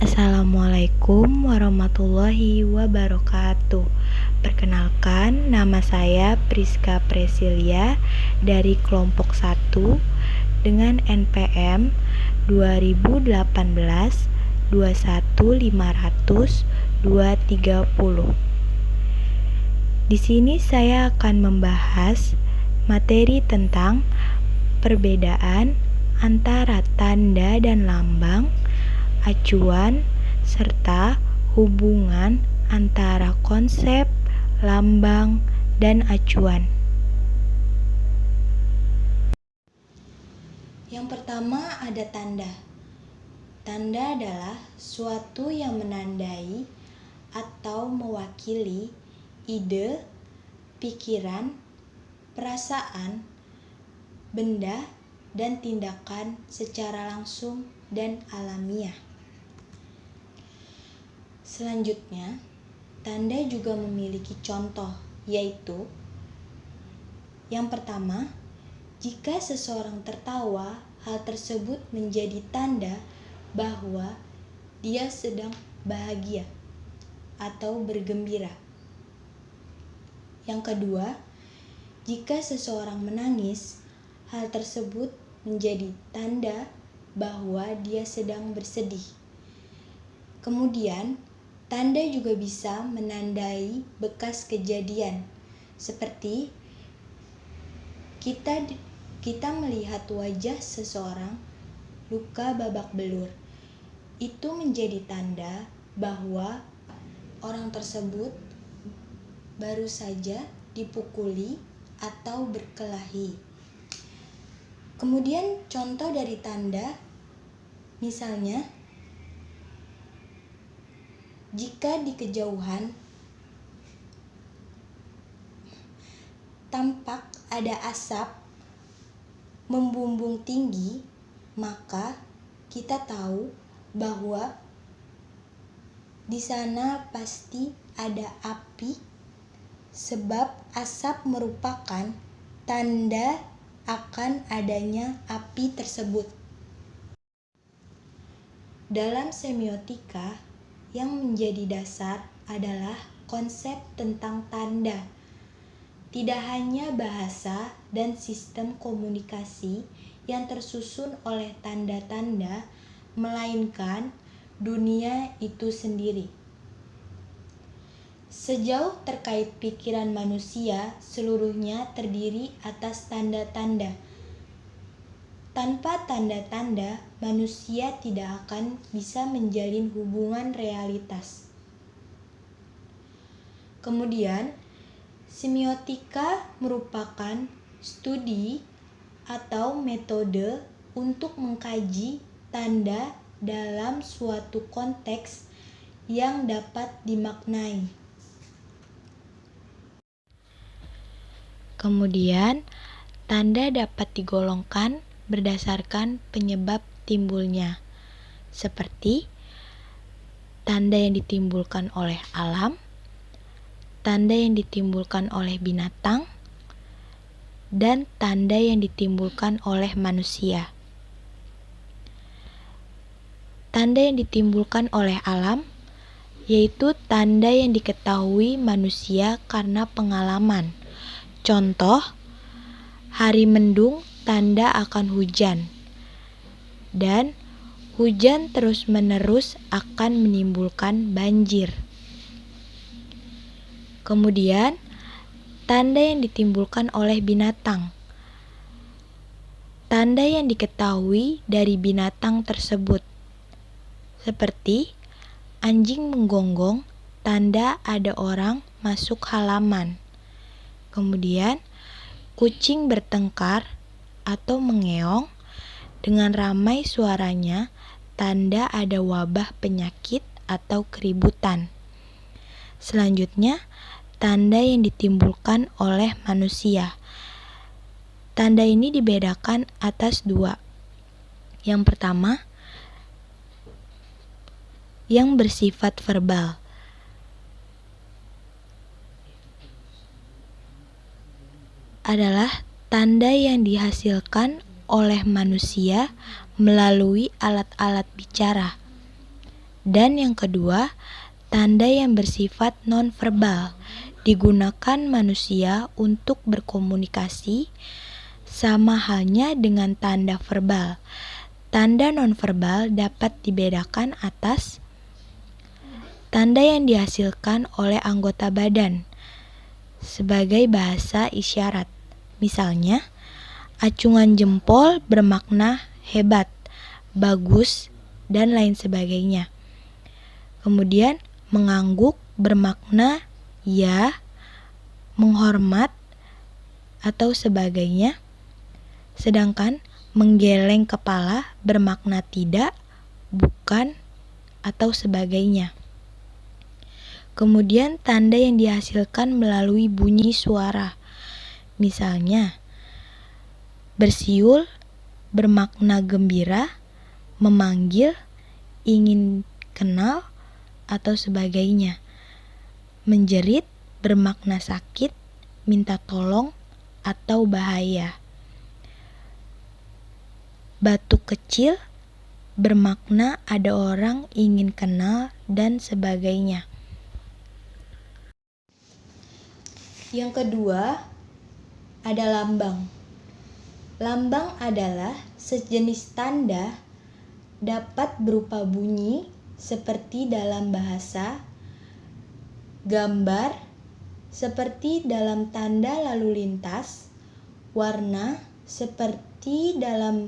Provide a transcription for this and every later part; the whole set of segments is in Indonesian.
Assalamualaikum warahmatullahi wabarakatuh. Perkenalkan, nama saya Priska Presilia dari kelompok 1 dengan NPM 2018 21500 230. Di sini saya akan membahas materi tentang perbedaan antara tanda dan lambang, acuan, serta hubungan antara konsep, lambang, dan acuan. Yang pertama ada tanda. Tanda adalah suatu yang menandai atau mewakili ide, pikiran, perasaan, benda, dan tindakan secara langsung dan alamiah. Selanjutnya, tanda juga memiliki contoh, yaitu yang pertama, jika seseorang tertawa, hal tersebut menjadi tanda bahwa dia sedang bahagia atau bergembira. Yang kedua, jika seseorang menangis, hal tersebut menjadi tanda bahwa dia sedang bersedih. Kemudian, tanda juga bisa menandai bekas kejadian, seperti kita melihat wajah seseorang luka babak belur. Itu menjadi tanda bahwa orang tersebut baru saja dipukuli atau berkelahi. Kemudian contoh dari tanda, misalnya jika di kejauhan tampak ada asap membumbung tinggi, maka kita tahu bahwa di sana pasti ada api, sebab asap merupakan tanda akan adanya api tersebut. Dalam semiotika, yang menjadi dasar adalah konsep tentang tanda. Tidak hanya bahasa dan sistem komunikasi yang tersusun oleh tanda-tanda, melainkan dunia itu sendiri. Sejauh terkait pikiran manusia, seluruhnya terdiri atas tanda-tanda. Tanpa tanda-tanda, manusia tidak akan bisa menjalin hubungan realitas. Kemudian, semiotika merupakan studi atau metode untuk mengkaji tanda dalam suatu konteks yang dapat dimaknai. Kemudian, tanda dapat digolongkan berdasarkan penyebab timbulnya, seperti tanda yang ditimbulkan oleh alam, tanda yang ditimbulkan oleh binatang, dan tanda yang ditimbulkan oleh manusia. Tanda yang ditimbulkan oleh alam yaitu tanda yang diketahui manusia karena pengalaman. Contoh, hari mendung tanda akan hujan, dan hujan terus-menerus akan menimbulkan banjir. Kemudian, tanda yang ditimbulkan oleh binatang. Tanda yang diketahui dari binatang tersebut, seperti anjing menggonggong, tanda ada orang masuk halaman. Kemudian, kucing bertengkar atau mengeong dengan ramai suaranya, tanda ada wabah penyakit atau keributan. Selanjutnya, tanda yang ditimbulkan oleh manusia. Tanda ini dibedakan atas dua. Yang pertama, yang bersifat verbal. Adalah tanda yang dihasilkan oleh manusia melalui alat-alat bicara. Dan yang kedua, tanda yang bersifat nonverbal digunakan manusia untuk berkomunikasi sama halnya dengan tanda verbal. Tanda nonverbal dapat dibedakan atas tanda yang dihasilkan oleh anggota badan sebagai bahasa isyarat. Misalnya, acungan jempol bermakna hebat, bagus, dan lain sebagainya. Kemudian, mengangguk bermakna ya, menghormat, atau sebagainya. Sedangkan menggeleng kepala bermakna tidak, bukan, atau sebagainya. Kemudian tanda yang dihasilkan melalui bunyi suara. Misalnya, bersiul bermakna gembira, memanggil, ingin kenal, atau sebagainya. Menjerit bermakna sakit, minta tolong, atau bahaya. Batuk kecil bermakna ada orang ingin kenal dan sebagainya. Yang kedua, ada lambang. Lambang adalah sejenis tanda dapat berupa bunyi seperti dalam bahasa, gambar seperti dalam tanda lalu lintas, warna seperti dalam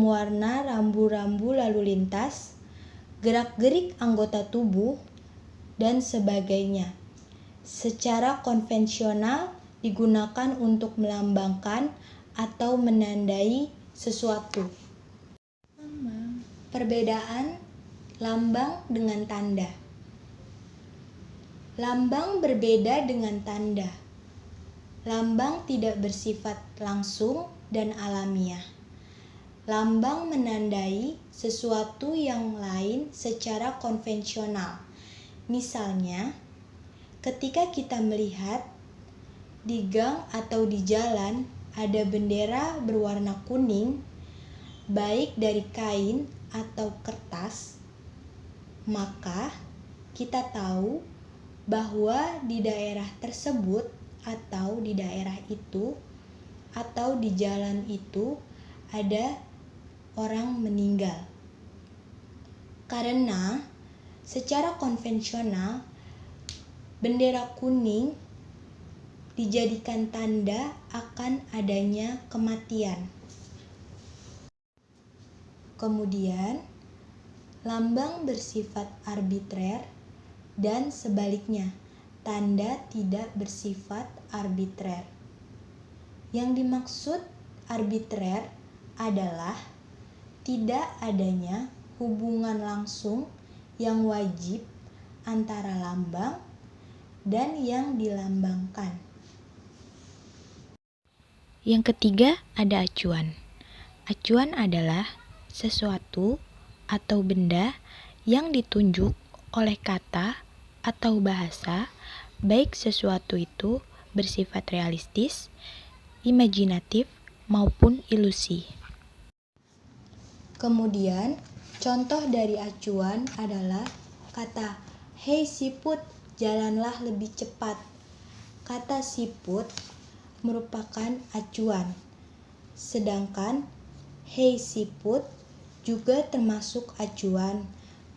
warna rambu-rambu lalu lintas, gerak-gerik anggota tubuh, dan sebagainya. Secara konvensional digunakan untuk melambangkan atau menandai sesuatu. Perbedaan lambang dengan tanda. Lambang berbeda dengan tanda. Lambang tidak bersifat langsung dan alamiah. Lambang menandai sesuatu yang lain secara konvensional. Misalnya, ketika kita melihat di gang atau di jalan ada bendera berwarna kuning, baik dari kain atau kertas, maka kita tahu bahwa di daerah tersebut atau di daerah itu atau di jalan itu ada orang meninggal. Karena secara konvensional bendera kuning dijadikan tanda akan adanya kematian. Kemudian, lambang bersifat arbitrer dan sebaliknya, tanda tidak bersifat arbitrer. Yang dimaksud arbitrer adalah tidak adanya hubungan langsung yang wajib antara lambang dan yang dilambangkan. Yang ketiga ada acuan. Acuan adalah sesuatu atau benda yang ditunjuk oleh kata atau bahasa, baik sesuatu itu bersifat realistis, imajinatif, maupun ilusi. Kemudian, contoh dari acuan adalah kata, "Hei siput, jalanlah lebih cepat." Kata siput merupakan acuan. Sedangkan, "Hei siput" juga termasuk acuan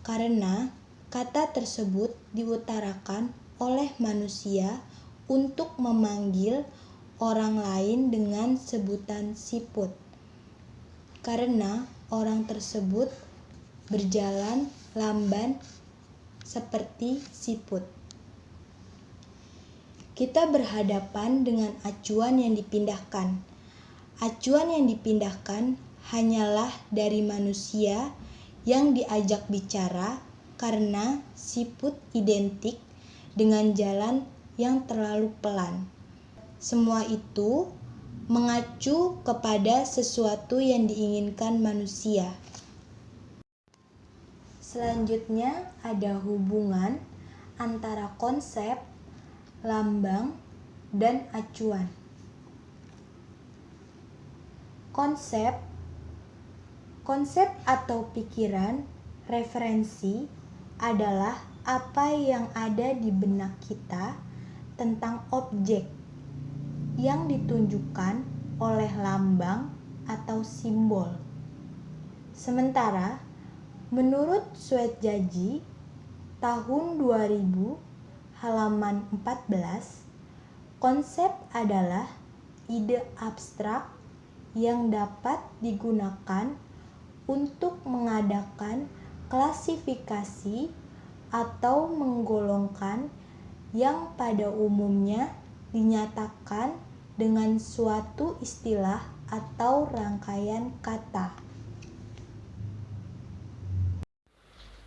karena kata tersebut diutarakan oleh manusia untuk memanggil orang lain dengan sebutan siput. Karena orang tersebut berjalan lamban seperti siput. Kita berhadapan dengan acuan yang dipindahkan. Acuan yang dipindahkan hanyalah dari manusia yang diajak bicara karena siput identik dengan jalan yang terlalu pelan. Semua itu mengacu kepada sesuatu yang diinginkan manusia. Selanjutnya ada hubungan antara konsep, lambang, dan acuan. Konsep atau pikiran Referensi adalah apa yang ada di benak kita tentang objek yang ditunjukkan oleh lambang atau simbol. Sementara menurut Sweetjaji tahun 2000 halaman 14, konsep adalah ide abstrak yang dapat digunakan untuk mengadakan klasifikasi atau menggolongkan yang pada umumnya dinyatakan dengan suatu istilah atau rangkaian kata.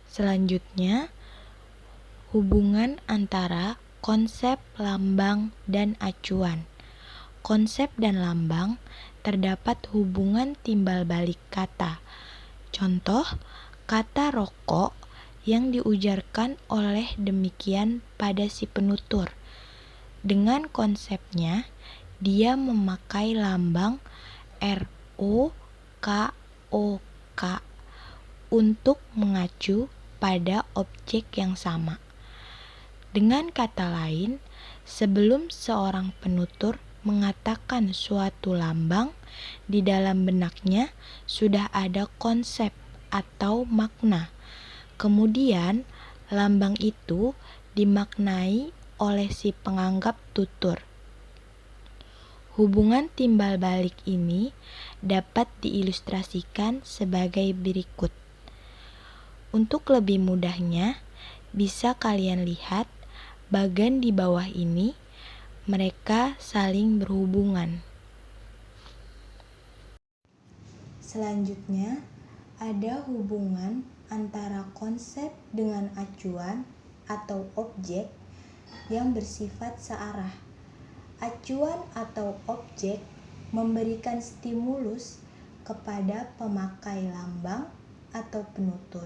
Selanjutnya, hubungan antara konsep, lambang, dan acuan. Konsep dan lambang terdapat hubungan timbal balik kata. Contoh, kata rokok yang diujarkan oleh demikian pada si penutur. Dengan konsepnya, dia memakai lambang ROKOK untuk mengacu pada objek yang sama. Dengan kata lain, sebelum seorang penutur mengatakan suatu lambang, di dalam benaknya sudah ada konsep atau makna. Kemudian, lambang itu dimaknai oleh si penganggap tutur. Hubungan timbal balik ini dapat diilustrasikan sebagai berikut. Untuk lebih mudahnya, bisa kalian lihat bagan di bawah ini, mereka saling berhubungan. Selanjutnya, ada hubungan antara konsep dengan acuan atau objek yang bersifat searah. Acuan atau objek memberikan stimulus kepada pemakai lambang atau penutur,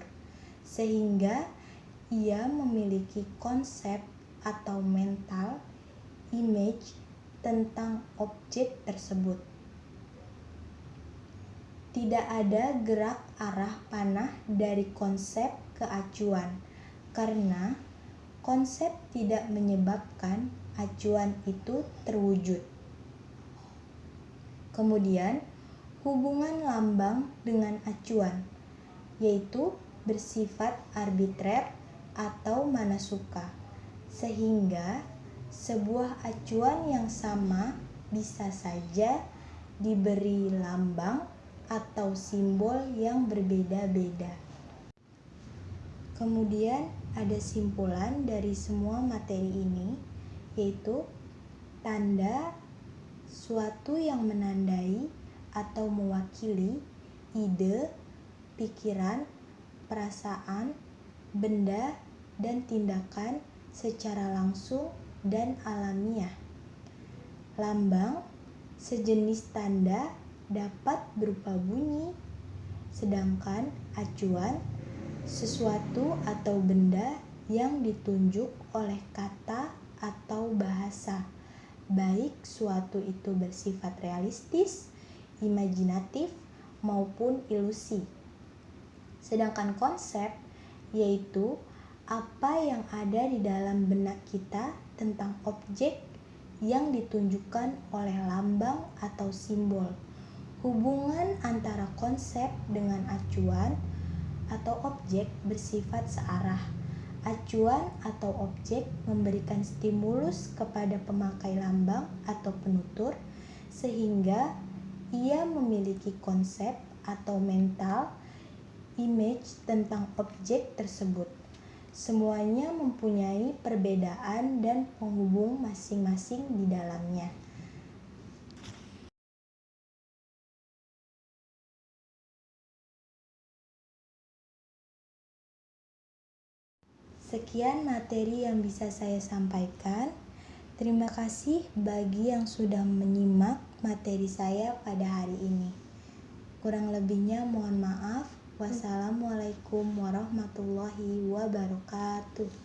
sehingga ia memiliki konsep atau mental image tentang objek tersebut. Tidak ada gerak arah panah dari konsep ke acuan, karena konsep tidak menyebabkan acuan itu terwujud. Kemudian, hubungan lambang dengan acuan, yaitu bersifat arbitrer atau manasuka, sehingga sebuah acuan yang sama bisa saja diberi lambang atau simbol yang berbeda-beda. Kemudian ada simpulan dari semua materi ini, yaitu tanda suatu yang menandai atau mewakili ide, pikiran, perasaan, benda, dan tindakan secara langsung dan alamiah. Lambang, sejenis tanda, dapat berupa bunyi, sedangkan acuan, sesuatu atau benda yang ditunjuk oleh kata atau bahasa, baik suatu itu bersifat realistis, imajinatif, maupun ilusi. Sedangkan konsep, yaitu apa yang ada di dalam benak kita tentang objek yang ditunjukkan oleh lambang atau simbol. Hubungan antara konsep dengan acuan atau objek bersifat searah. Acuan atau objek memberikan stimulus kepada pemakai lambang atau penutur, sehingga ia memiliki konsep atau mental image tentang objek tersebut. Semuanya mempunyai perbedaan dan penghubung masing-masing di dalamnya. Sekian materi yang bisa saya sampaikan. Terima kasih bagi yang sudah menyimak materi saya pada hari ini. Kurang lebihnya mohon maaf. Wassalamualaikum warahmatullahi wabarakatuh.